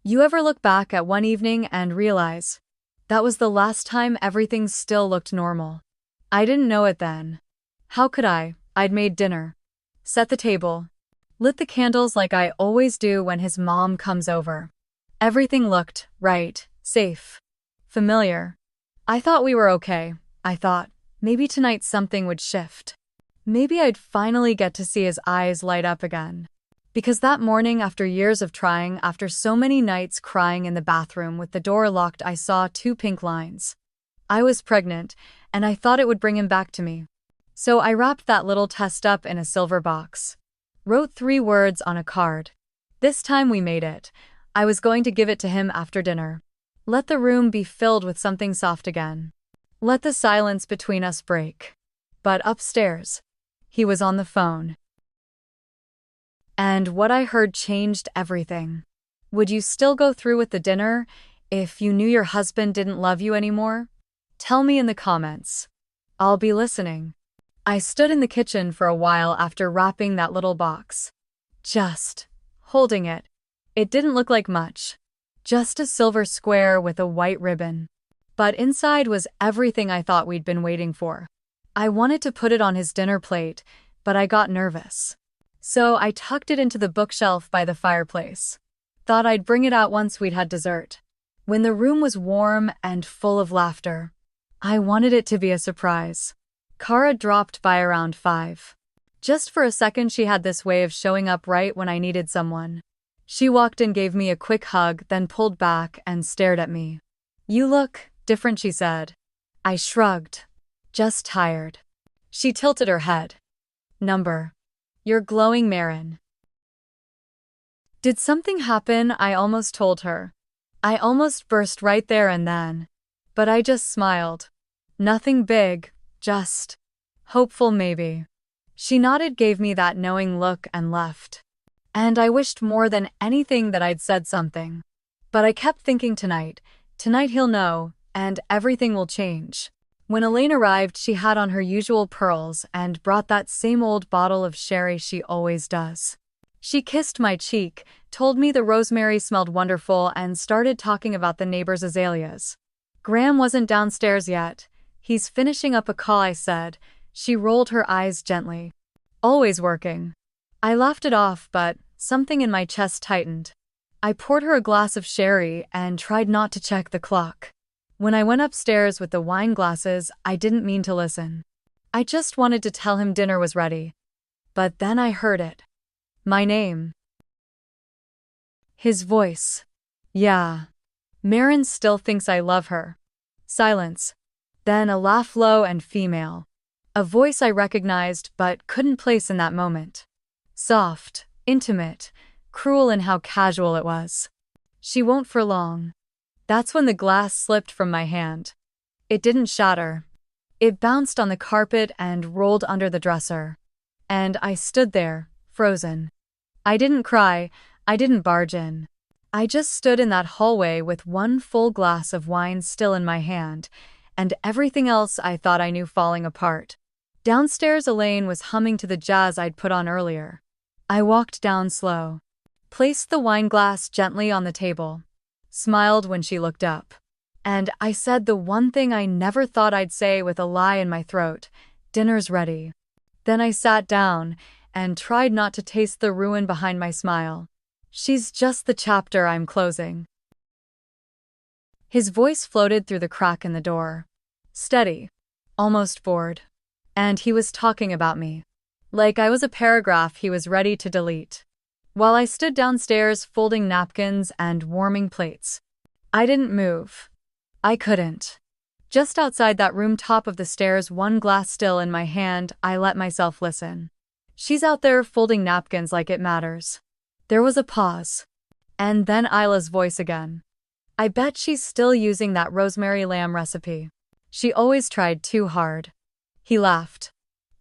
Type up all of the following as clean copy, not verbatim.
You ever look back at one evening and realize that was the last time everything still looked normal? I didn't know it then. How could I? I'd made dinner, set the table, lit the candles like I always do when his mom comes over. Everything looked right, safe, familiar. I thought we were okay. I thought maybe tonight something would shift. Maybe I'd finally get to see his eyes light up again. Because that morning, after years of trying, after so many nights crying in the bathroom with the door locked, I saw two pink lines. I was pregnant, and I thought it would bring him back to me. So I wrapped that little test up in a silver box. Wrote 3 words on a card. This time we made it. I was going to give it to him after dinner. Let the room be filled with something soft again. Let the silence between us break. But upstairs, he was on the phone. And what I heard changed everything. Would you still go through with the dinner if you knew your husband didn't love you anymore? Tell me in the comments. I'll be listening. I stood in the kitchen for a while after wrapping that little box. Just holding it. It didn't look like much. Just a silver square with a white ribbon. But inside was everything I thought we'd been waiting for. I wanted to put it on his dinner plate, but I got nervous. So I tucked it into the bookshelf by the fireplace. Thought I'd bring it out once we'd had dessert. When the room was warm and full of laughter. I wanted it to be a surprise. Kara dropped by around 5. Just for a second, she had this way of showing up right when I needed someone. She walked and gave me a quick hug, then pulled back and stared at me. "You look different," she said. I shrugged. "Just tired." She tilted her head. "You're glowing, Marin." Did something happen? I almost told her. I almost burst right there and then. But I just smiled. Nothing big, just hopeful maybe. She nodded, gave me that knowing look, and left. And I wished more than anything that I'd said something. But I kept thinking tonight he'll know, and everything will change. When Elaine arrived, she had on her usual pearls and brought that same old bottle of sherry she always does. She kissed my cheek, told me the rosemary smelled wonderful, and started talking about the neighbor's azaleas. Graham wasn't downstairs yet. "He's finishing up a call," I said. She rolled her eyes gently. "Always working." I laughed it off, but something in my chest tightened. I poured her a glass of sherry and tried not to check the clock. When I went upstairs with the wine glasses, I didn't mean to listen. I just wanted to tell him dinner was ready. But then I heard it. My name. His voice. "Yeah. Marin still thinks I love her." Silence. Then a laugh, low and female. A voice I recognized but couldn't place in that moment. Soft, intimate, cruel in how casual it was. "She won't for long." That's when the glass slipped from my hand. It didn't shatter. It bounced on the carpet and rolled under the dresser. And I stood there, frozen. I didn't cry, I didn't barge in. I just stood in that hallway with one full glass of wine still in my hand, and everything else I thought I knew falling apart. Downstairs, Elaine was humming to the jazz I'd put on earlier. I walked down slow, placed the wine glass gently on the table. Smiled when she looked up. And I said the one thing I never thought I'd say with a lie in my throat: "Dinner's ready." Then I sat down and tried not to taste the ruin behind my smile. "She's just the chapter I'm closing." His voice floated through the crack in the door. Steady. Almost bored. And he was talking about me. Like I was a paragraph he was ready to delete. While I stood downstairs folding napkins and warming plates. I didn't move. I couldn't. Just outside that room, top of the stairs, one glass still in my hand, I let myself listen. She's out there folding napkins like it matters. There was a pause. And then Isla's voice again. "I bet she's still using that rosemary lamb recipe. She always tried too hard." He laughed.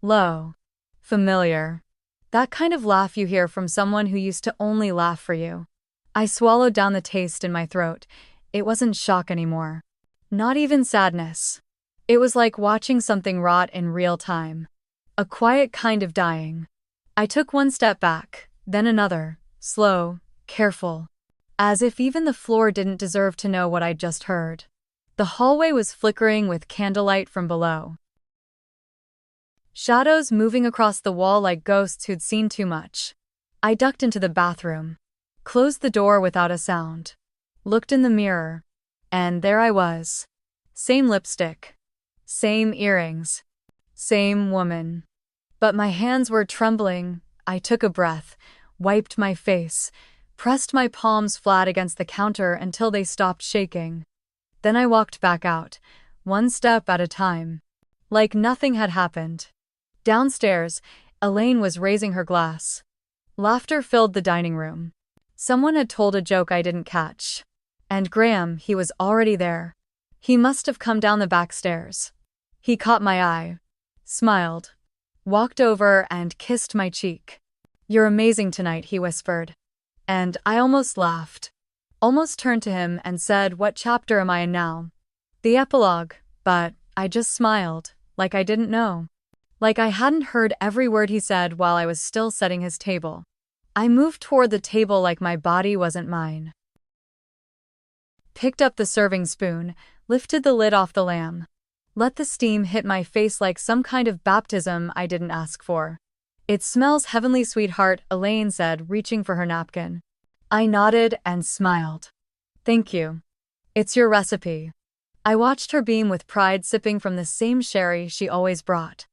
Low. Familiar. That kind of laugh you hear from someone who used to only laugh for you. I swallowed down the taste in my throat. It wasn't shock anymore. Not even sadness. It was like watching something rot in real time. A quiet kind of dying. I took one step back, then another, slow, careful. as if even the floor didn't deserve to know what I'd just heard. The hallway was flickering with candlelight from below. Shadows moving across the wall like ghosts who'd seen too much. I ducked into the bathroom, closed the door without a sound, looked in the mirror, and there I was. Same lipstick, same earrings, same woman. But my hands were trembling. I took a breath, wiped my face, pressed my palms flat against the counter until they stopped shaking. Then I walked back out, one step at a time, like nothing had happened. Downstairs, Elaine was raising her glass. Laughter filled the dining room. Someone had told a joke I didn't catch. And Graham, he was already there. He must have come down the back stairs. He caught my eye, smiled, walked over and kissed my cheek. "You're amazing tonight," he whispered. And I almost laughed. Almost turned to him and said, "What chapter am I in now?" The epilogue, but I just smiled, like I didn't know. Like I hadn't heard every word he said while I was still setting his table. I moved toward the table like my body wasn't mine. Picked up the serving spoon, lifted the lid off the lamb. Let the steam hit my face like some kind of baptism I didn't ask for. "It smells heavenly, sweetheart," Elaine said, reaching for her napkin. I nodded and smiled. "Thank you. It's your recipe." I watched her beam with pride, sipping from the same sherry she always brought.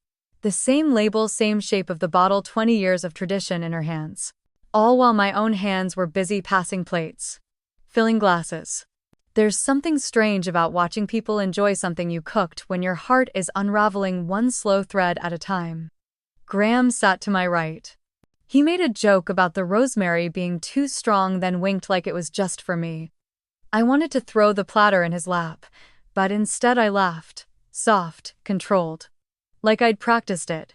The same label, same shape of the bottle, 20 years of tradition in her hands. All while my own hands were busy passing plates, filling glasses. There's something strange about watching people enjoy something you cooked when your heart is unraveling one slow thread at a time. Graham sat to my right. He made a joke about the rosemary being too strong, then winked like it was just for me. I wanted to throw the platter in his lap, but instead I laughed, soft, controlled, like I'd practiced it.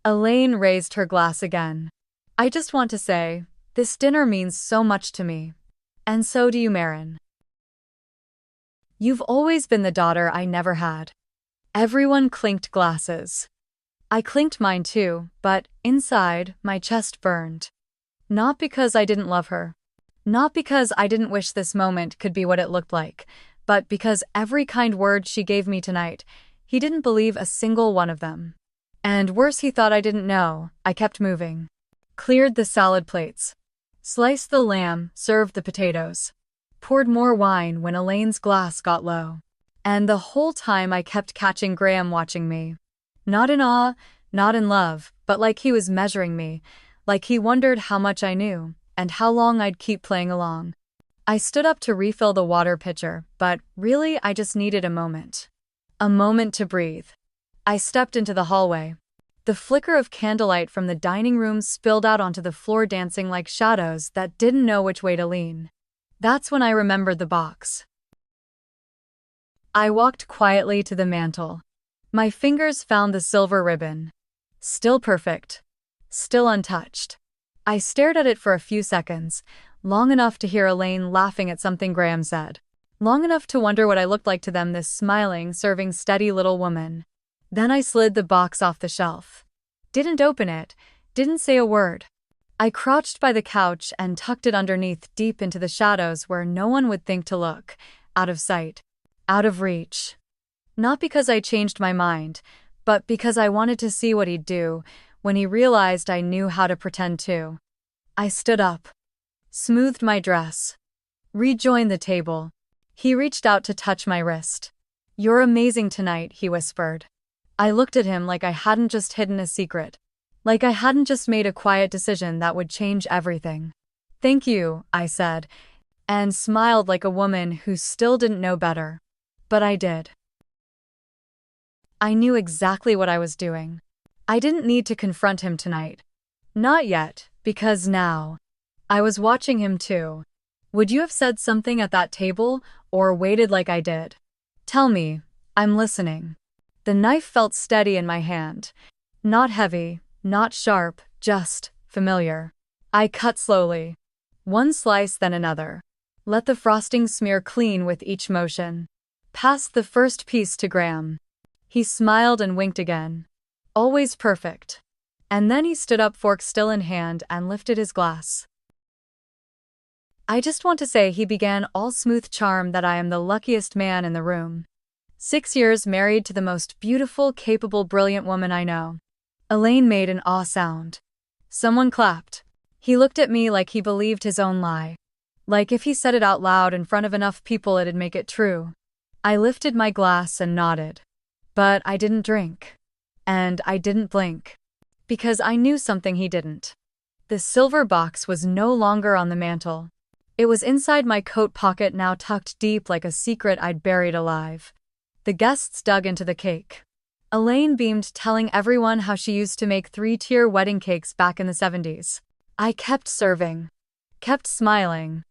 Elaine raised her glass again. "I just want to say, this dinner means so much to me. And so do you, Marin. You've always been the daughter I never had." Everyone clinked glasses. I clinked mine too, but inside, my chest burned. Not because I didn't love her. Not because I didn't wish this moment could be what it looked like, but because every kind word she gave me tonight, he didn't believe a single one of them. And worse, he thought I didn't know. I kept moving. Cleared the salad plates. Sliced the lamb, served the potatoes. Poured more wine when Elaine's glass got low. And the whole time I kept catching Graham watching me. Not in awe, not in love, but like he was measuring me, like he wondered how much I knew, and how long I'd keep playing along. I stood up to refill the water pitcher, but really I just needed a moment. A moment to breathe. I stepped into the hallway. The flicker of candlelight from the dining room spilled out onto the floor, dancing like shadows that didn't know which way to lean. That's when I remembered the box. I walked quietly to the mantel. My fingers found the silver ribbon. Still perfect. Still untouched. I stared at it for a few seconds, long enough to hear Elaine laughing at something Graham said. Long enough to wonder what I looked like to them, this smiling, serving, steady little woman. Then I slid the box off the shelf. Didn't open it, didn't say a word. I crouched by the couch and tucked it underneath, deep into the shadows where no one would think to look, out of sight, out of reach. Not because I changed my mind, but because I wanted to see what he'd do when he realized I knew how to pretend too. I stood up, smoothed my dress, rejoined the table. He reached out to touch my wrist. "You're amazing tonight," he whispered. I looked at him like I hadn't just hidden a secret, like I hadn't just made a quiet decision that would change everything. "Thank you," I said, and smiled like a woman who still didn't know better. But I did. I knew exactly what I was doing. I didn't need to confront him tonight. Not yet, because now I was watching him too. Would you have said something at that table, or waited like I did? Tell me, I'm listening. The knife felt steady in my hand. Not heavy, not sharp, just familiar. I cut slowly. One slice, then another. Let the frosting smear clean with each motion. Passed the first piece to Graham. He smiled and winked again. Always perfect. And then he stood up, fork still in hand, and lifted his glass. I just want to say he began all smooth charm that I am the luckiest man in the room. 6 years married to the most beautiful, capable, brilliant woman I know. Elaine made an awe sound. Someone clapped. He looked at me like he believed his own lie. Like if he said it out loud in front of enough people it'd make it true. I lifted my glass and nodded. But I didn't drink. And I didn't blink. Because I knew something he didn't. The silver box was no longer on the mantel. It was inside my coat pocket, now tucked deep like a secret I'd buried alive. The guests dug into the cake. Elaine beamed, telling everyone how she used to make 3-tier wedding cakes back in the 70s. I kept serving. Kept smiling.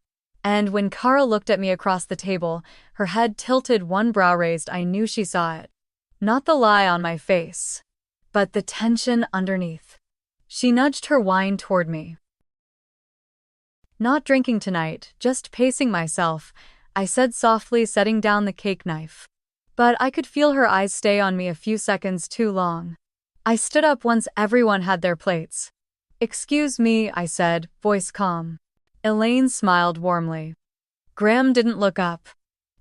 And when Kara looked at me across the table, her head tilted, one brow raised, I knew she saw it. Not the lie on my face, but the tension underneath. She nudged her wine toward me. Not drinking tonight, just pacing myself, I said softly, setting down the cake knife. But I could feel her eyes stay on me a few seconds too long. I stood up once everyone had their plates. "Excuse me," I said, voice calm. Elaine smiled warmly. Graham didn't look up.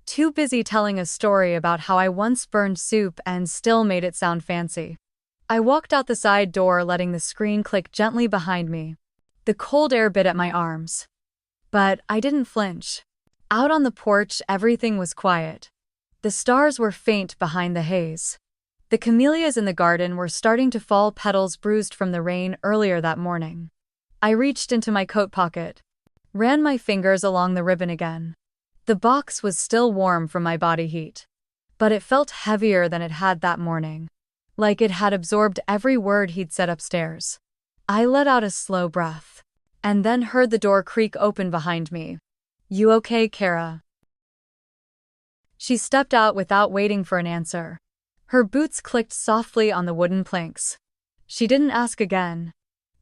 Too busy telling a story about how I once burned soup and still made it sound fancy. I walked out the side door, letting the screen click gently behind me. The cold air bit at my arms. But I didn't flinch. Out on the porch, everything was quiet. The stars were faint behind the haze. The camellias in the garden were starting to fall, petals bruised from the rain earlier that morning. I reached into my coat pocket. Ran my fingers along the ribbon again. The box was still warm from my body heat. But it felt heavier than it had that morning. Like it had absorbed every word he'd said upstairs. I let out a slow breath. And then heard the door creak open behind me. "You okay, Kara?" She stepped out without waiting for an answer. Her boots clicked softly on the wooden planks. She didn't ask again.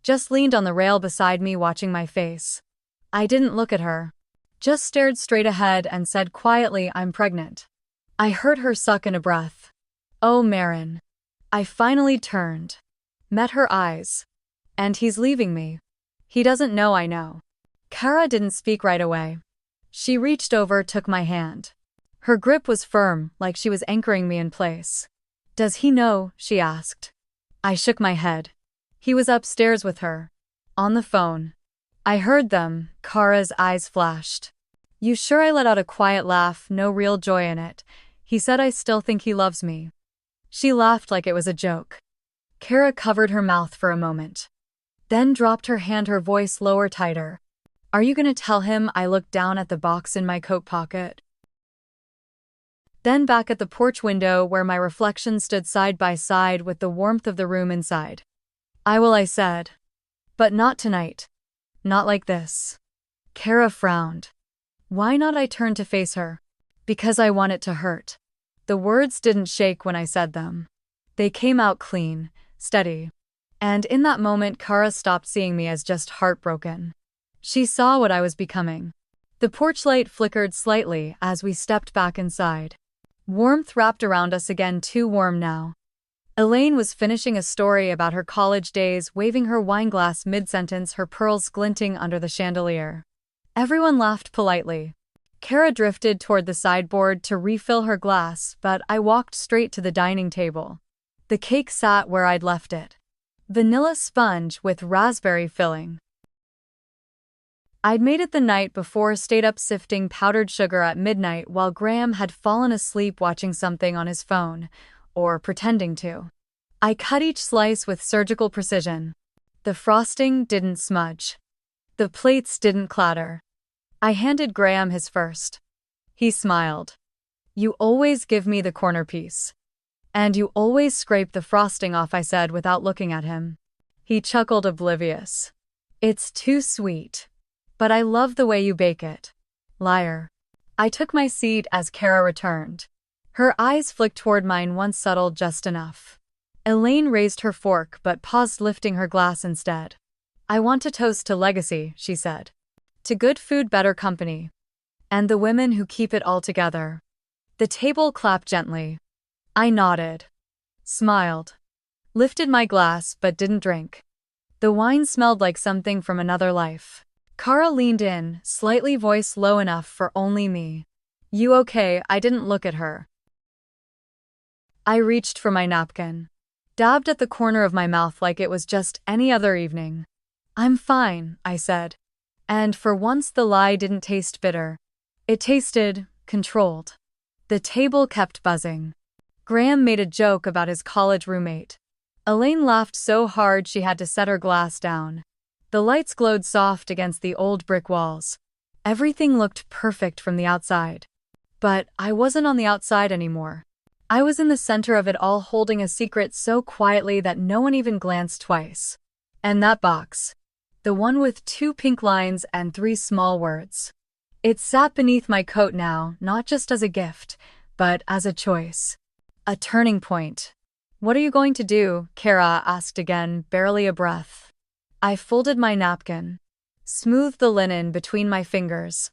Just leaned on the rail beside me, watching my face. I didn't look at her. Just stared straight ahead and said quietly, "I'm pregnant." I heard her suck in a breath. "Oh, Marin." I finally turned. Met her eyes. "And he's leaving me." "He doesn't know I know." Kara didn't speak right away. She reached over, took my hand. Her grip was firm, like she was anchoring me in place. "Does he know?" she asked. I shook my head. He was upstairs with her. On the phone. I heard them. Kara's eyes flashed. "You sure?" I let out a quiet laugh, no real joy in it. "He said I still think he loves me." She laughed like it was a joke. Kara covered her mouth for a moment. Then dropped her hand, her voice lower, tighter. "Are you gonna tell him?" I looked down at the box in my coat pocket. Then back at the porch window where my reflection stood side by side with the warmth of the room inside. "I will," I said. "But not tonight. Not like this." Kara frowned. "Why not?" I turned to face her. "Because I want it to hurt." The words didn't shake when I said them. They came out clean, steady. And in that moment, Kara stopped seeing me as just heartbroken. She saw what I was becoming. The porch light flickered slightly as we stepped back inside. Warmth wrapped around us again, too warm now. Elaine was finishing a story about her college days, waving her wine glass mid-sentence, her pearls glinting under the chandelier. Everyone laughed politely. Kara drifted toward the sideboard to refill her glass, but I walked straight to the dining table. The cake sat where I'd left it. Vanilla sponge with raspberry filling. I'd made it the night before, stayed up sifting powdered sugar at midnight while Graham had fallen asleep watching something on his phone, or pretending to. I cut each slice with surgical precision. The frosting didn't smudge. The plates didn't clatter. I handed Graham his first. He smiled. "You always give me the corner piece. And you always scrape the frosting off," I said without looking at him. He chuckled, oblivious. "It's too sweet. But I love the way you bake it." Liar. I took my seat as Kara returned. Her eyes flicked toward mine, once subtle, just enough. Elaine raised her fork but paused, lifting her glass instead. "I want to toast to legacy," she said. "To good food, better company. And the women who keep it all together." The table clapped gently. I nodded. Smiled. Lifted my glass but didn't drink. The wine smelled like something from another life. Kara leaned in, slightly voice low enough for only me. You okay? I didn't look at her. I reached for my napkin. Dabbed at the corner of my mouth like it was just any other evening. I'm fine, I said. And for once the lie didn't taste bitter. It tasted controlled. The table kept buzzing. Graham made a joke about his college roommate. Elaine laughed so hard she had to set her glass down. The lights glowed soft against the old brick walls. Everything looked perfect from the outside. But I wasn't on the outside anymore. I was in the center of it all, holding a secret so quietly that no one even glanced twice. And that box. The one with 2 pink lines and 3 small words. It sat beneath my coat now, not just as a gift, but as a choice. A turning point. What are you going to do? Kara asked again, barely a breath. I folded my napkin, smoothed the linen between my fingers,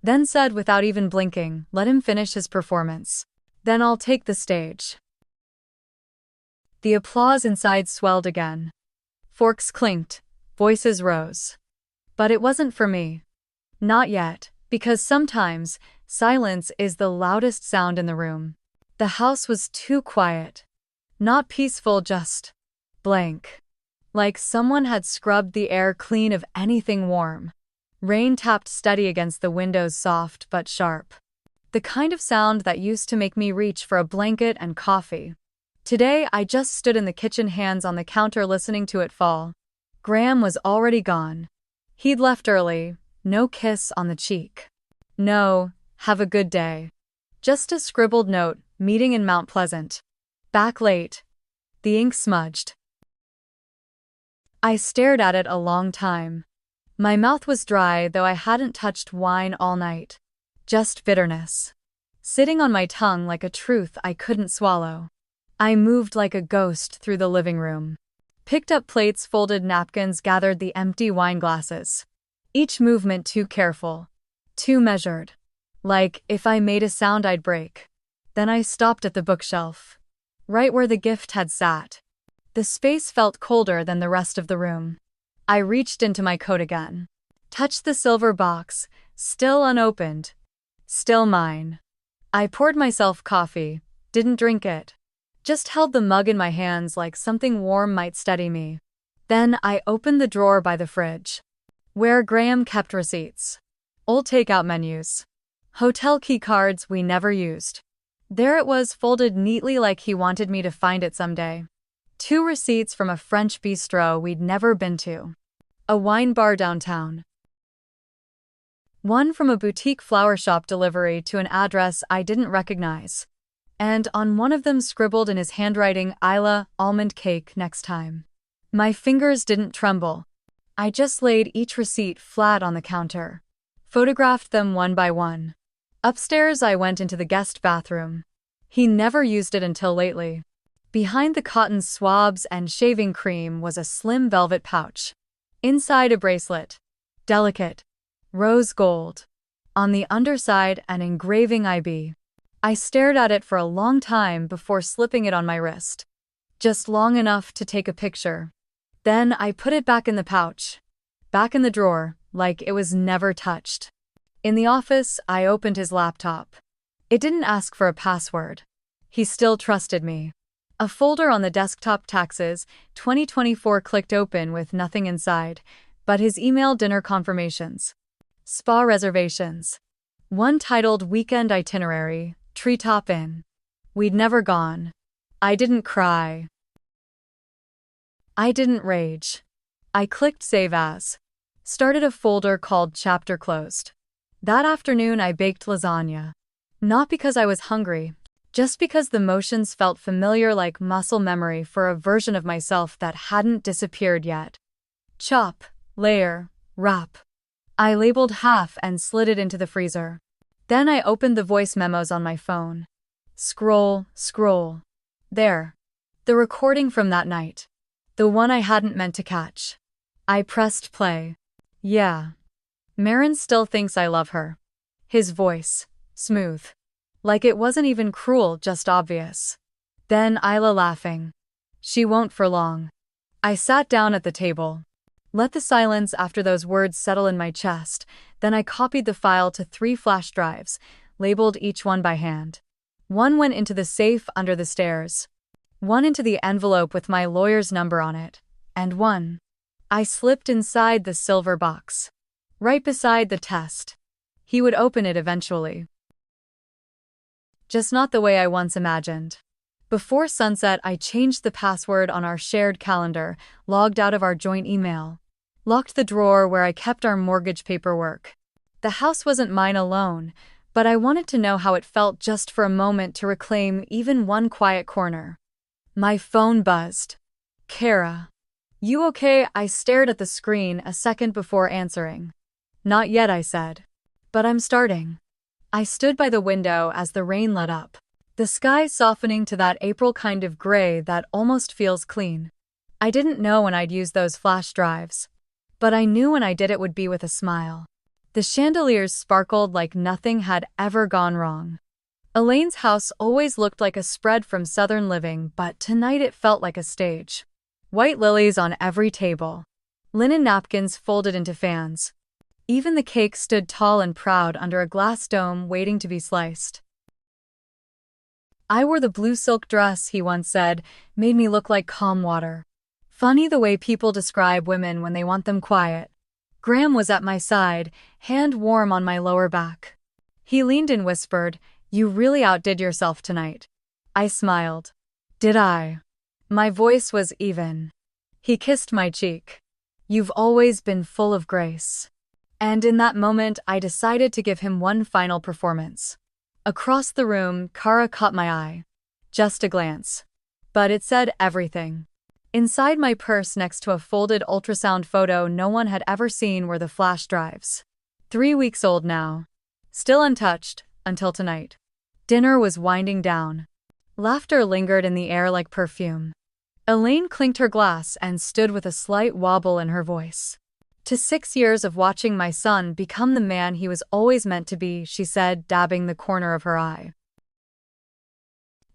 then said without even blinking, let him finish his performance. Then I'll take the stage. The applause inside swelled again. Forks clinked, voices rose. But it wasn't for me. Not yet, because sometimes silence is the loudest sound in the room. The house was too quiet. Not peaceful, just blank. Like someone had scrubbed the air clean of anything warm. Rain tapped steady against the windows, soft but sharp. The kind of sound that used to make me reach for a blanket and coffee. Today, I just stood in the kitchen, hands on the counter, listening to it fall. Graham was already gone. He'd left early, no kiss on the cheek. No, have a good day. Just a scribbled note, meeting in Mount Pleasant. Back late. The ink smudged. I stared at it a long time. My mouth was dry, though I hadn't touched wine all night. Just bitterness. Sitting on my tongue like a truth I couldn't swallow. I moved like a ghost through the living room. Picked up plates, folded napkins, gathered the empty wine glasses. Each movement too careful. Too measured. Like, if I made a sound I'd break. Then I stopped at the bookshelf. Right where the gift had sat. The space felt colder than the rest of the room. I reached into my coat again. Touched the silver box, still unopened. Still mine. I poured myself coffee, didn't drink it. Just held the mug in my hands like something warm might steady me. Then I opened the drawer by the fridge, where Graham kept receipts. Old takeout menus. Hotel key cards we never used. There it was, folded neatly like he wanted me to find it someday. 2 receipts from a French bistro we'd never been to. A wine bar downtown. 1 from a boutique flower shop delivery to an address I didn't recognize. And on one of them, scribbled in his handwriting, Isla, almond cake next time. My fingers didn't tremble. I just laid each receipt flat on the counter. Photographed them one by one. Upstairs I went into the guest bathroom. He never used it until lately. Behind the cotton swabs and shaving cream was a slim velvet pouch. Inside a bracelet. Delicate. Rose gold. On the underside an engraving IB. I stared at it for a long time before slipping it on my wrist. Just long enough to take a picture. Then I put it back in the pouch. Back in the drawer, like it was never touched. In the office, I opened his laptop. It didn't ask for a password. He still trusted me. A folder on the desktop, taxes, 2024, clicked open with nothing inside, but his email, dinner confirmations. Spa reservations. One titled Weekend Itinerary, Treetop Inn. We'd never gone. I didn't cry. I didn't rage. I clicked Save As. Started a folder called Chapter Closed. That afternoon I baked lasagna. Not because I was hungry, just because the motions felt familiar, like muscle memory for a version of myself that hadn't disappeared yet. Chop, layer, wrap. I labeled half and slid it into the freezer. Then I opened the voice memos on my phone. Scroll, scroll. There. The recording from that night. The one I hadn't meant to catch. I pressed play. Yeah. Marin still thinks I love her. His voice. Smooth. Like it wasn't even cruel, just obvious. Then Isla laughing. She won't for long. I sat down at the table. Let the silence after those words settle in my chest, then I copied the file to 3 flash drives, labeled each one by hand. One went into the safe under the stairs. One into the envelope with my lawyer's number on it. And one I slipped inside the silver box, right beside the test. He would open it eventually. Just not the way I once imagined. Before sunset, I changed the password on our shared calendar, logged out of our joint email, locked the drawer where I kept our mortgage paperwork. The house wasn't mine alone, but I wanted to know how it felt just for a moment to reclaim even one quiet corner. My phone buzzed. Kara. You okay? I stared at the screen a second before answering. Not yet, I said. But I'm starting. I stood by the window as the rain let up, the sky softening to that April kind of gray that almost feels clean. I didn't know when I'd use those flash drives, but I knew when I did it would be with a smile. The chandeliers sparkled like nothing had ever gone wrong. Elaine's house always looked like a spread from Southern living, but tonight it felt like a stage. White lilies on every table. Linen napkins folded into fans. Even the cake stood tall and proud under a glass dome waiting to be sliced. I wore the blue silk dress he once said made me look like calm water. Funny the way people describe women when they want them quiet. Graham was at my side, hand warm on my lower back. He leaned and whispered, "You really outdid yourself tonight." I smiled. Did I? My voice was even. He kissed my cheek. "You've always been full of grace." And in that moment, I decided to give him one final performance. Across the room, Kara caught my eye. Just a glance. But it said everything. Inside my purse next to a folded ultrasound photo no one had ever seen were the flash drives. 3 weeks old now. Still untouched, until tonight. Dinner was winding down. Laughter lingered in the air like perfume. Elaine clinked her glass and stood with a slight wobble in her voice. "To 6 years of watching my son become the man he was always meant to be," she said, dabbing the corner of her eye.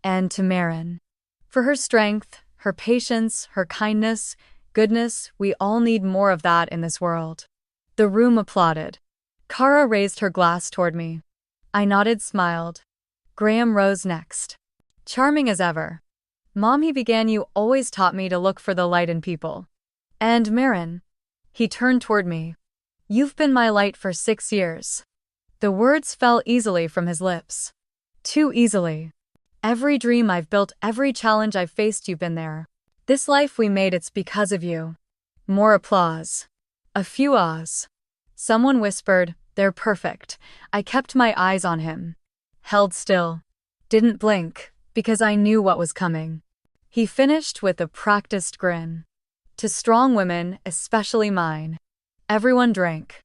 "And to Marin. For her strength, her patience, her kindness, goodness, we all need more of that in this world." The room applauded. Kara raised her glass toward me. I nodded, smiled. Graham rose next. "Charming as ever. Mom," he began, "you always taught me to look for the light in people. And Marin." He turned toward me. "You've been my light for 6 years." The words fell easily from his lips. Too easily. "Every dream I've built, every challenge I've faced, you've been there. This life we made, it's because of you." More applause. A few ahs. Someone whispered, "They're perfect." I kept my eyes on him. Held still. Didn't blink, because I knew what was coming. He finished with a practiced grin. "To strong women, especially mine." Everyone drank.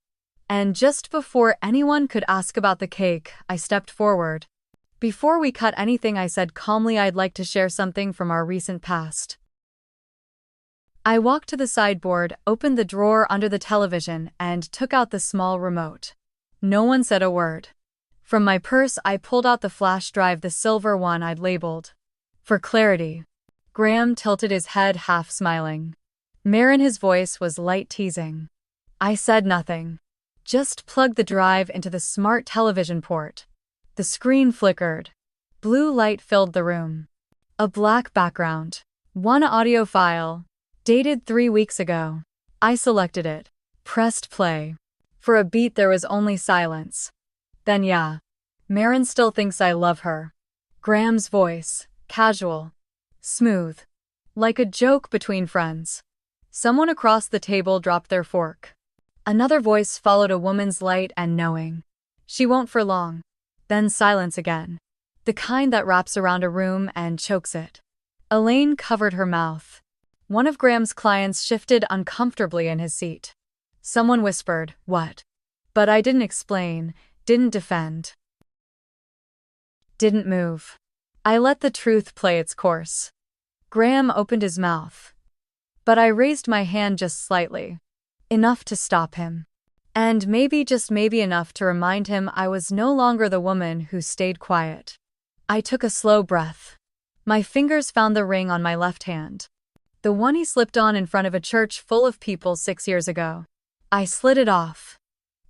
And just before anyone could ask about the cake, I stepped forward. "Before we cut anything," I said calmly, "I'd like to share something from our recent past." I walked to the sideboard, opened the drawer under the television, and took out the small remote. No one said a word. From my purse, I pulled out the flash drive, the silver one I'd labeled "For clarity." Graham tilted his head, half smiling. Marin, his voice was light teasing. I said nothing. Just plugged the drive into the smart television port. The screen flickered. Blue light filled the room. A black background. One audio file. Dated 3 weeks ago. I selected it. Pressed play. For a beat there was only silence. Then yeah. "Marin still thinks I love her." Graham's voice. Casual. Smooth. Like a joke between friends. Someone across the table dropped their fork. Another voice followed, a woman's, light and knowing. "She won't for long." Then silence again. The kind that wraps around a room and chokes it. Elaine covered her mouth. One of Graham's clients shifted uncomfortably in his seat. Someone whispered, "What?" But I didn't explain, didn't defend. Didn't move. I let the truth play its course. Graham opened his mouth. But I raised my hand just slightly. Enough to stop him. And maybe, just maybe, enough to remind him I was no longer the woman who stayed quiet. I took a slow breath. My fingers found the ring on my left hand. The one he slipped on in front of a church full of people 6 years ago. I slid it off.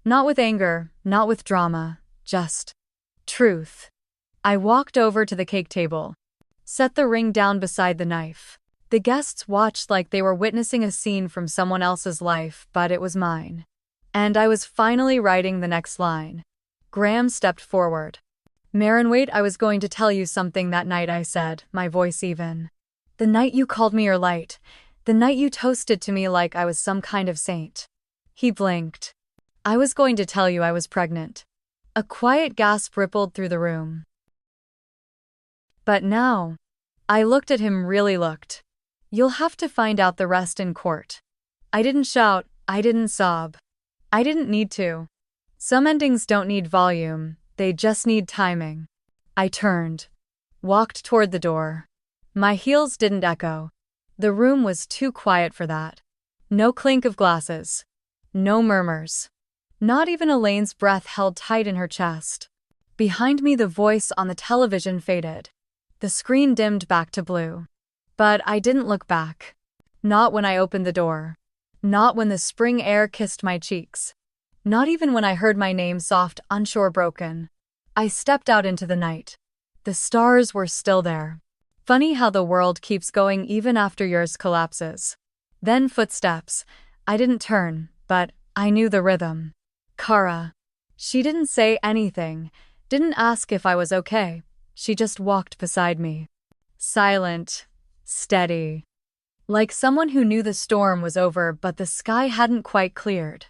Not with anger, not with drama, just truth. I walked over to the cake table, set the ring down beside the knife. The guests watched like they were witnessing a scene from someone else's life, but it was mine. And I was finally writing the next line. Graham stepped forward. Marin, wait, I was going to tell you something that night, I said, my voice even. The night you called me your light. The night you toasted to me like I was some kind of saint. He blinked. I was going to tell you I was pregnant. A quiet gasp rippled through the room. But now, I looked at him, really looked. You'll have to find out the rest in court. I didn't shout, I didn't sob. I didn't need to. Some endings don't need volume, they just need timing. I turned, walked toward the door. My heels didn't echo. The room was too quiet for that. No clink of glasses. No murmurs. Not even Elaine's breath held tight in her chest. Behind me, the voice on the television faded. The screen dimmed back to blue. But I didn't look back. Not when I opened the door. Not when the spring air kissed my cheeks. Not even when I heard my name, soft, unsure, broken. I stepped out into the night. The stars were still there. Funny how the world keeps going even after yours collapses. Then footsteps. I didn't turn, but I knew the rhythm. Kara. She didn't say anything, didn't ask if I was okay. She just walked beside me. Silent, steady. Like someone who knew the storm was over but the sky hadn't quite cleared.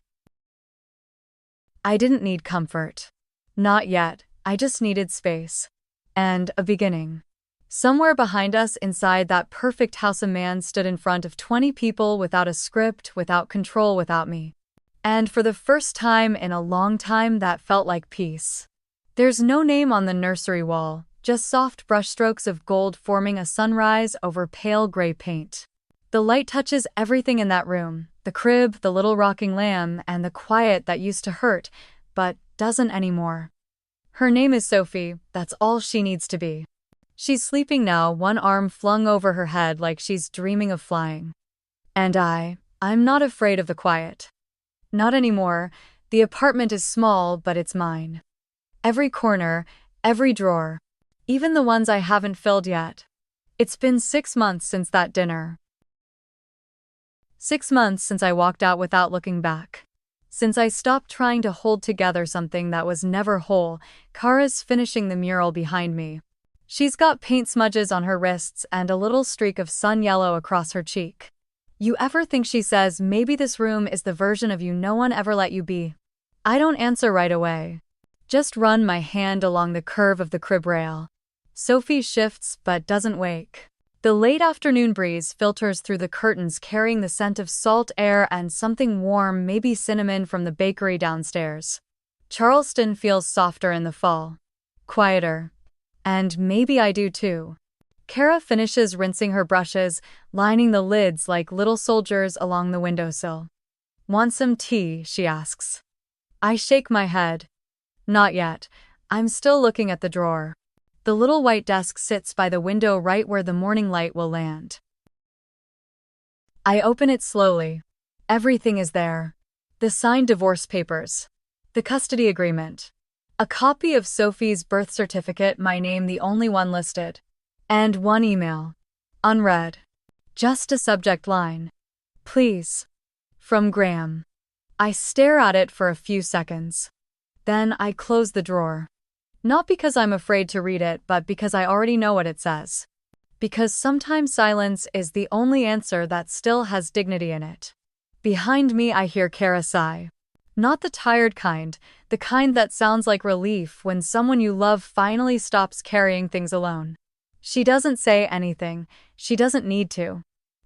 I didn't need comfort. Not yet, I just needed space. And a beginning. Somewhere behind us, inside that perfect house, a man stood in front of 20 people without a script, without control, without me. And for the first time in a long time, that felt like peace. There's no name on the nursery wall, just soft brushstrokes of gold forming a sunrise over pale gray paint. The light touches everything in that room, the crib, the little rocking lamb, and the quiet that used to hurt, but doesn't anymore. Her name is Sophie, that's all she needs to be. She's sleeping now, one arm flung over her head like she's dreaming of flying. And I'm not afraid of the quiet. Not anymore. The apartment is small, but it's mine. Every corner, every drawer, even the ones I haven't filled yet. It's been 6 months since that dinner. 6 months since I walked out without looking back. Since I stopped trying to hold together something that was never whole. Kara's finishing the mural behind me. She's got paint smudges on her wrists and a little streak of sun yellow across her cheek. You ever think she says, maybe this room is the version of you no one ever let you be? I don't answer right away. Just run my hand along the curve of the crib rail. Sophie shifts but doesn't wake. The late afternoon breeze filters through the curtains, carrying the scent of salt air and something warm, maybe cinnamon from the bakery downstairs. Charleston feels softer in the fall. Quieter. And maybe I do too. Kara finishes rinsing her brushes, lining the lids like little soldiers along the windowsill. Want some tea? She asks. I shake my head. Not yet. I'm still looking at the drawer. The little white desk sits by the window right where the morning light will land. I open it slowly. Everything is there. The signed divorce papers. The custody agreement. A copy of Sophie's birth certificate, my name the only one listed. And one email. Unread. Just a subject line. Please. From Graham. I stare at it for a few seconds. Then I close the drawer. Not because I'm afraid to read it, but because I already know what it says. Because sometimes silence is the only answer that still has dignity in it. Behind me I hear Kara sigh. Not the tired kind, the kind that sounds like relief when someone you love finally stops carrying things alone. She doesn't say anything, she doesn't need to.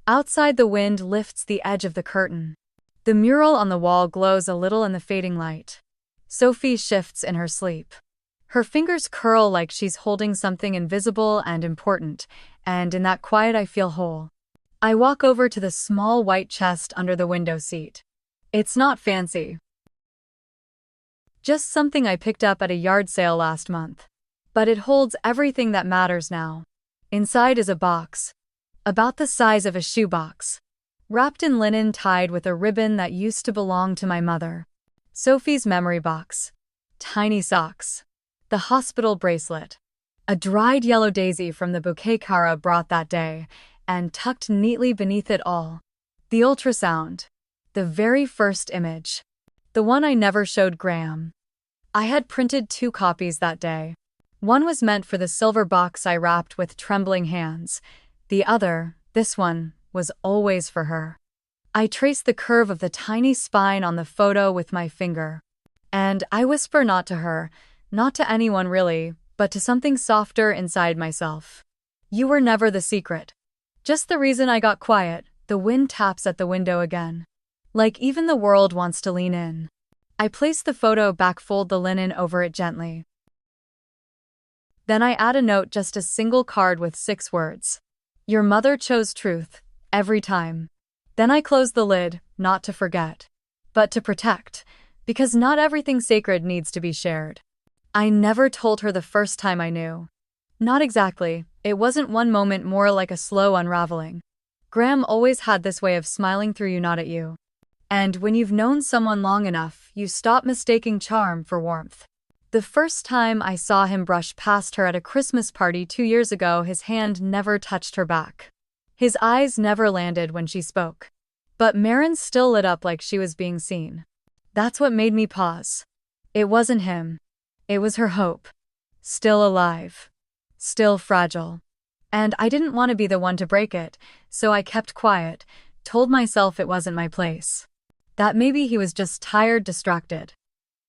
Outside, the wind lifts the edge of the curtain. The mural on the wall glows a little in the fading light. Sophie shifts in her sleep. Her fingers curl like she's holding something invisible and important, and in that quiet I feel whole. I walk over to the small white chest under the window seat. It's not fancy. Just something I picked up at a yard sale last month. But it holds everything that matters now. Inside is a box. about the size of a shoebox, wrapped in linen tied with a ribbon that used to belong to my mother. Sophie's memory box, tiny socks, the hospital bracelet, a dried yellow daisy from the bouquet Kara brought that day, and tucked neatly beneath it all, the ultrasound, the very first image, the one I never showed Graham. I had printed 2 copies that day. One was meant for the silver box I wrapped with trembling hands. The other, this one, was always for her. I traced the curve of the tiny spine on the photo with my finger. And I whisper not to her, not to anyone really, but to something softer inside myself. You were never the secret. Just the reason I got quiet. The wind taps at the window again. Like even the world wants to lean in. I place the photo back, fold the linen over it gently. Then I add a note, just a single card with 6 words. Your mother chose truth, every time. Then I close the lid, not to forget, but to protect, because not everything sacred needs to be shared. I never told her the first time I knew. Not exactly, it wasn't one moment, more like a slow unraveling. Graham always had this way of smiling through you, not at you. And when you've known someone long enough, you stop mistaking charm for warmth. The first time I saw him brush past her at a Christmas party 2 years ago, his hand never touched her back. His eyes never landed when she spoke. But Marin still lit up like she was being seen. That's what made me pause. It wasn't him. It was her hope. Still alive. Still fragile. And I didn't want to be the one to break it, so I kept quiet, told myself it wasn't my place. That maybe he was just tired, distracted.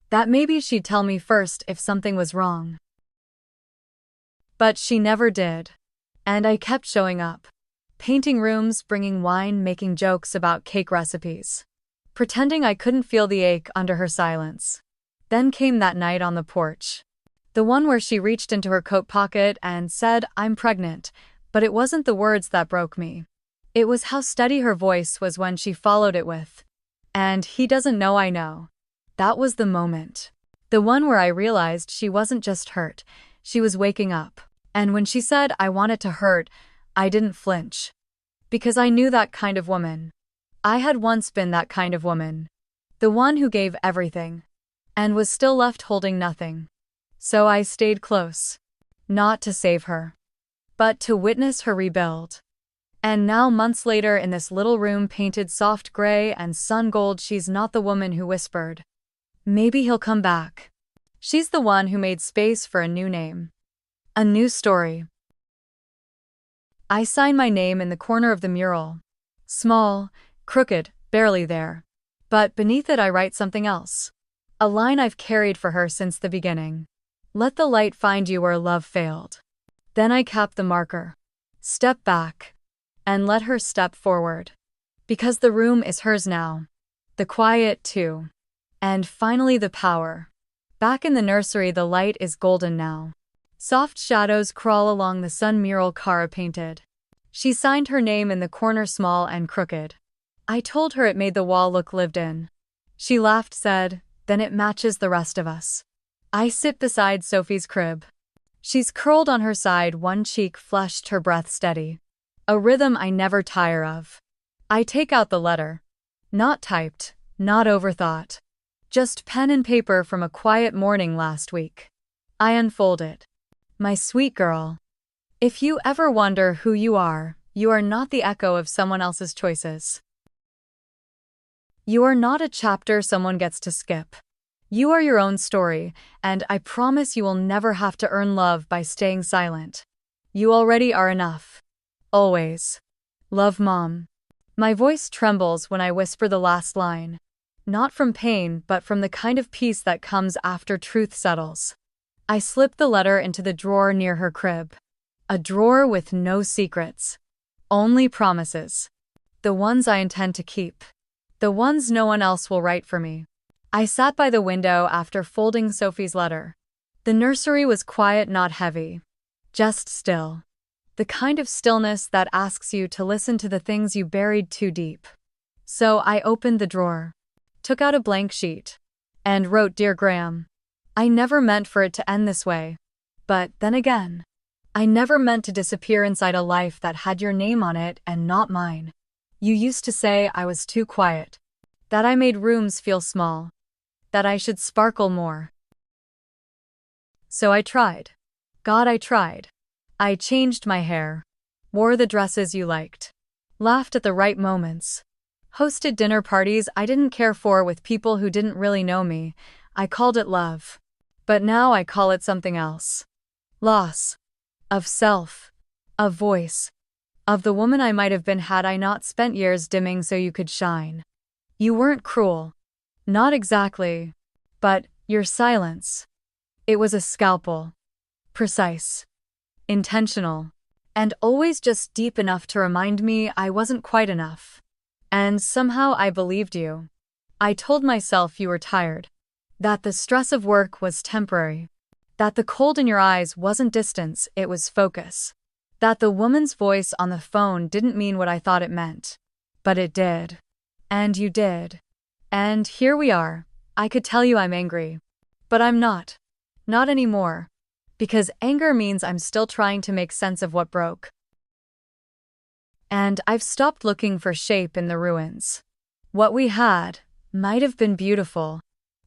That maybe she'd tell me first if something was wrong. But she never did. And I kept showing up. Painting rooms, bringing wine, making jokes about cake recipes. Pretending I couldn't feel the ache under her silence. Then came that night on the porch. The one where she reached into her coat pocket and said, "I'm pregnant," but it wasn't the words that broke me. It was how steady her voice was when she followed it with, "And he doesn't know I know." That was the moment. The one where I realized she wasn't just hurt, she was waking up. And when she said, "I want it to hurt," I didn't flinch. Because I knew that kind of woman. I had once been that kind of woman. The one who gave everything. And was still left holding nothing. So I stayed close. Not to save her. But to witness her rebuild. And now, months later, in this little room painted soft gray and sun gold, she's not the woman who whispered, "Maybe he'll come back." She's the one who made space for a new name. A new story. I sign my name in the corner of the mural. Small, crooked, barely there. But beneath it I write something else. A line I've carried for her since the beginning. Let the light find you where love failed. Then I cap the marker. Step back. And let her step forward. Because the room is hers now. The quiet too. And finally the power. Back in the nursery the light is golden now. Soft shadows crawl along the sun mural Kara painted. She signed her name in the corner, small and crooked. I told her it made the wall look lived in. She laughed, said, "Then it matches the rest of us." I sit beside Sophie's crib. She's curled on her side, one cheek flushed, her breath steady. A rhythm I never tire of. I take out the letter. Not typed, not overthought. Just pen and paper from a quiet morning last week. I unfold it. My sweet girl. If you ever wonder who you are not the echo of someone else's choices. You are not a chapter someone gets to skip. You are your own story, and I promise you will never have to earn love by staying silent. You already are enough. Always. Love, Mom. My voice trembles when I whisper the last line. Not from pain, but from the kind of peace that comes after truth settles. I slip the letter into the drawer near her crib. A drawer with no secrets. Only promises. The ones I intend to keep. The ones no one else will write for me. I sat by the window after folding Sophie's letter. The nursery was quiet, not heavy. Just still. The kind of stillness that asks you to listen to the things you buried too deep. So I opened the drawer. Took out a blank sheet. And wrote, "Dear Graham. I never meant for it to end this way. But then again. I never meant to disappear inside a life that had your name on it and not mine. You used to say I was too quiet, that I made rooms feel small, that I should sparkle more. So I tried. God, I tried. I changed my hair, wore the dresses you liked, laughed at the right moments, hosted dinner parties I didn't care for with people who didn't really know me. I called it love. But now I call it something else. Loss. Of self. Of voice. Of the woman I might have been had I not spent years dimming so you could shine. You weren't cruel. Not exactly. But your silence. It was a scalpel. Precise. Intentional. And always just deep enough to remind me I wasn't quite enough. And somehow I believed you. I told myself you were tired. That the stress of work was temporary. That the cold in your eyes wasn't distance, it was focus. That the woman's voice on the phone didn't mean what I thought it meant. But it did. And you did. And here we are. I could tell you I'm angry. But I'm not. Not anymore. Because anger means I'm still trying to make sense of what broke. And I've stopped looking for shape in the ruins. What we had might have been beautiful.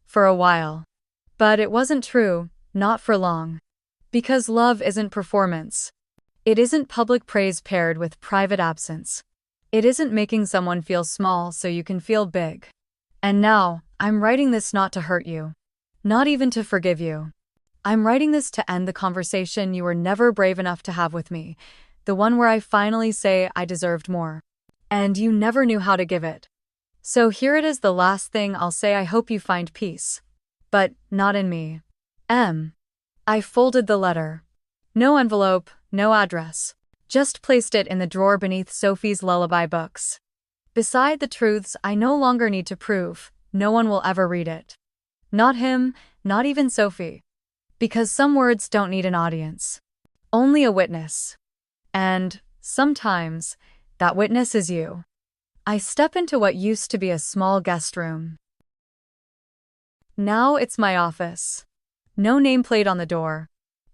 For a while. But it wasn't true, not for long. Because love isn't performance. It isn't public praise paired with private absence. It isn't making someone feel small so you can feel big. And now, I'm writing this not to hurt you. Not even to forgive you. I'm writing this to end the conversation you were never brave enough to have with me, the one where I finally say I deserved more. And you never knew how to give it. So here it is, the last thing I'll say. I hope you find peace. But not in me. I folded the letter. No envelope, no address. Just placed it in the drawer beneath Sophie's lullaby books. Beside the truths I no longer need to prove, no one will ever read it. Not him, not even Sophie. Because some words don't need an audience. Only a witness. And, sometimes, that witness is you. I step into what used to be a small guest room. Now it's my office. No nameplate on the door.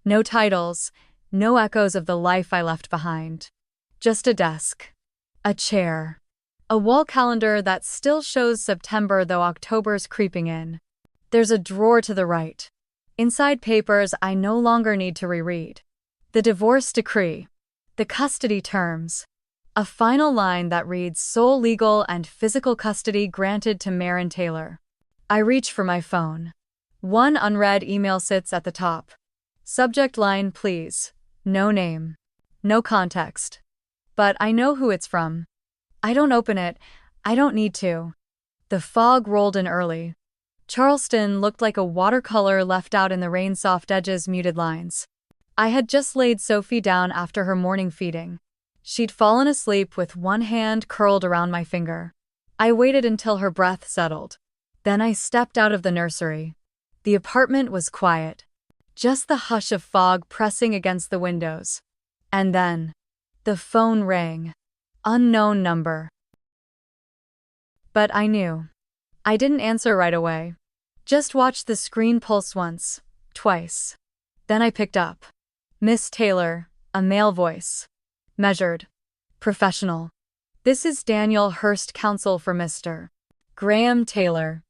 No titles. No echoes of the life I left behind. Just a desk. A chair. A wall calendar that still shows September though October's creeping in. There's a drawer to the right. Inside papers I no longer need to reread. The divorce decree. The custody terms. A final line that reads sole legal and physical custody granted to Marin Taylor. I reach for my phone. One unread email sits at the top. Subject line, please. No name. No context. But I know who it's from. I don't open it. I don't need to. The fog rolled in early. Charleston looked like a watercolor left out in the rain, soft edges, muted lines. I had just laid Sophie down after her morning feeding. She'd fallen asleep with one hand curled around my finger. I waited until her breath settled. Then I stepped out of the nursery. The apartment was quiet. Just the hush of fog pressing against the windows. And then, the phone rang. Unknown number. But I knew. I didn't answer right away. Just watched the screen pulse once, twice. Then I picked up. Miss Taylor, a male voice. Measured. Professional. This is Daniel Hurst, counsel for Mr. Graham Taylor.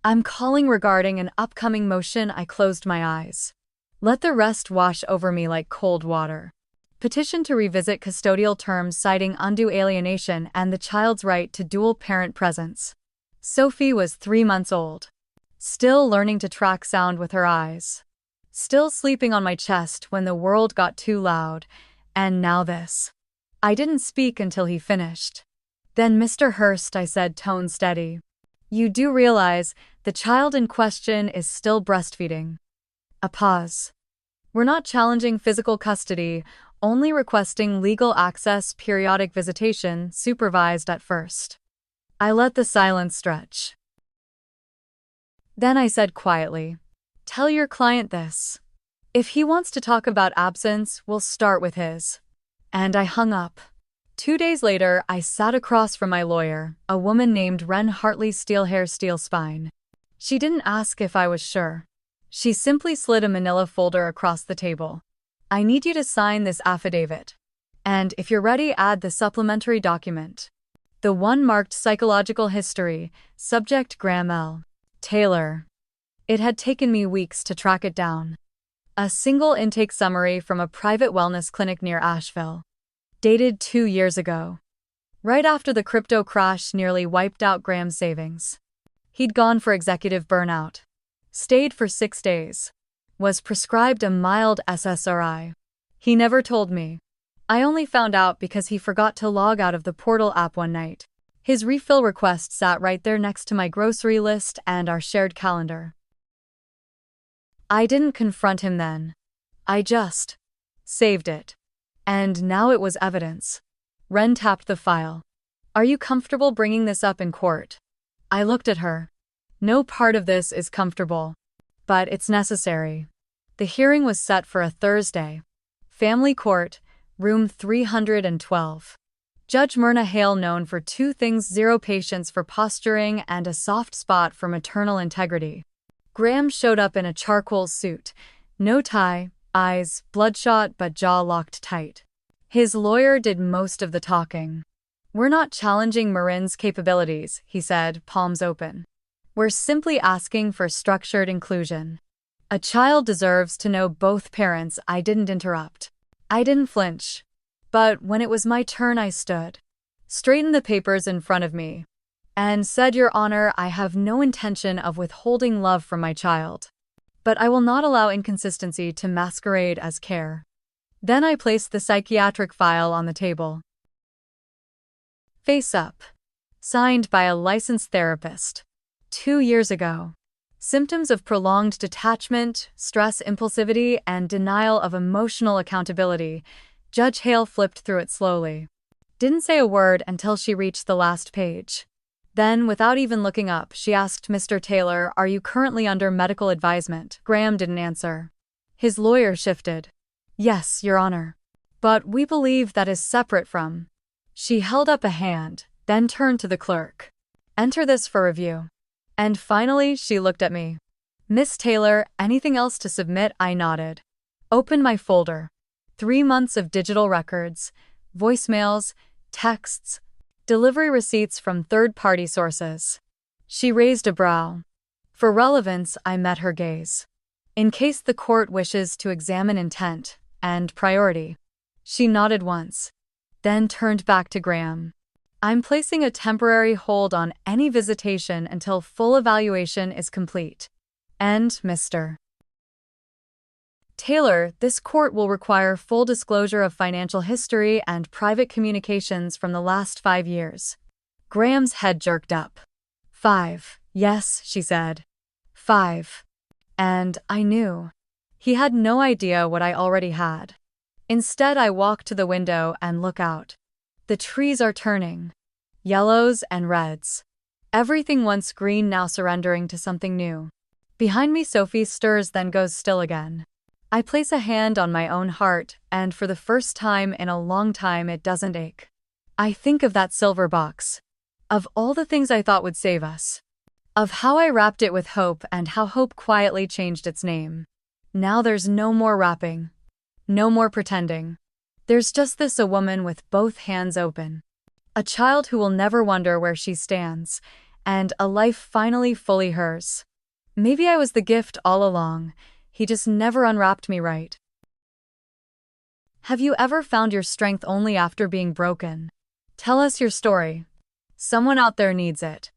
I'm calling regarding an upcoming motion. I closed my eyes. Let the rest wash over me like cold water. Petition to revisit custodial terms citing undue alienation and the child's right to dual parent presence. Sophie was 3 months old. Still learning to track sound with her eyes. Still sleeping on my chest when the world got too loud. And now this. I didn't speak until he finished. Then, Mr. Hurst, I said, tone steady. You do realize the child in question is still breastfeeding. A pause. We're not challenging physical custody, only requesting legal access, periodic visitation, supervised at first. I let the silence stretch. Then I said quietly, tell your client this. If he wants to talk about absence, we'll start with his. And I hung up. 2 days later, I sat across from my lawyer, a woman named Wren Hartley, steel hair, steel spine. She didn't ask if I was sure. She simply slid a manila folder across the table. I need you to sign this affidavit. And if you're ready, add the supplementary document. The one marked psychological history, subject Graham L. Taylor. It had taken me weeks to track it down. A single intake summary from a private wellness clinic near Asheville. Dated 2 years ago. Right after the crypto crash nearly wiped out Graham's savings. He'd gone for executive burnout. Stayed for 6 days. Was prescribed a mild SSRI. He never told me. I only found out because he forgot to log out of the Portal app one night. His refill request sat right there next to my grocery list and our shared calendar. I didn't confront him then. I just saved it. And now it was evidence. Ren tapped the file. Are you comfortable bringing this up in court? I looked at her. No part of this is comfortable. But it's necessary. The hearing was set for a Thursday. Family Court, Room 312. Judge Myrna Hale, known for 2 things: 0 patience for posturing and a soft spot for maternal integrity. Graham showed up in a charcoal suit. No tie, eyes bloodshot but jaw locked tight. His lawyer did most of the talking. We're not challenging Marin's capabilities, he said, palms open. We're simply asking for structured inclusion. A child deserves to know both parents. I didn't interrupt. I didn't flinch. But when it was my turn, I stood, straightened the papers in front of me, and said, Your Honor, I have no intention of withholding love from my child. But I will not allow inconsistency to masquerade as care. Then I placed the psychiatric file on the table. Face up. Signed by a licensed therapist. 2 years ago. Symptoms of prolonged detachment, stress, impulsivity, and denial of emotional accountability. Judge Hale flipped through it slowly. Didn't say a word until she reached the last page. Then, without even looking up, she asked, Mr. Taylor, are you currently under medical advisement? Graham didn't answer. His lawyer shifted. Yes, Your Honor. But we believe that is separate from. She held up a hand, then turned to the clerk. Enter this for review. And finally, she looked at me. Miss Taylor, anything else to submit? I nodded. Opened my folder. 3 months of digital records, voicemails, texts, delivery receipts from third-party sources. She raised a brow. For relevance, I met her gaze. In case the court wishes to examine intent and priority. She nodded once, then turned back to Graham. I'm placing a temporary hold on any visitation until full evaluation is complete. And, Mr. Taylor, this court will require full disclosure of financial history and private communications from the last 5 years. Graham's head jerked up. 5. Yes, she said. 5. And I knew. He had no idea what I already had. Instead, I walk to the window and look out. The trees are turning. Yellows and reds. Everything once green now surrendering to something new. Behind me, Sophie stirs, then goes still again. I place a hand on my own heart, and for the first time in a long time, it doesn't ache. I think of that silver box. Of all the things I thought would save us. Of how I wrapped it with hope and how hope quietly changed its name. Now there's no more wrapping. No more pretending. There's just this, a woman with both hands open. A child who will never wonder where she stands. And a life finally fully hers. Maybe I was the gift all along. He just never unwrapped me right. Have you ever found your strength only after being broken? Tell us your story. Someone out there needs it.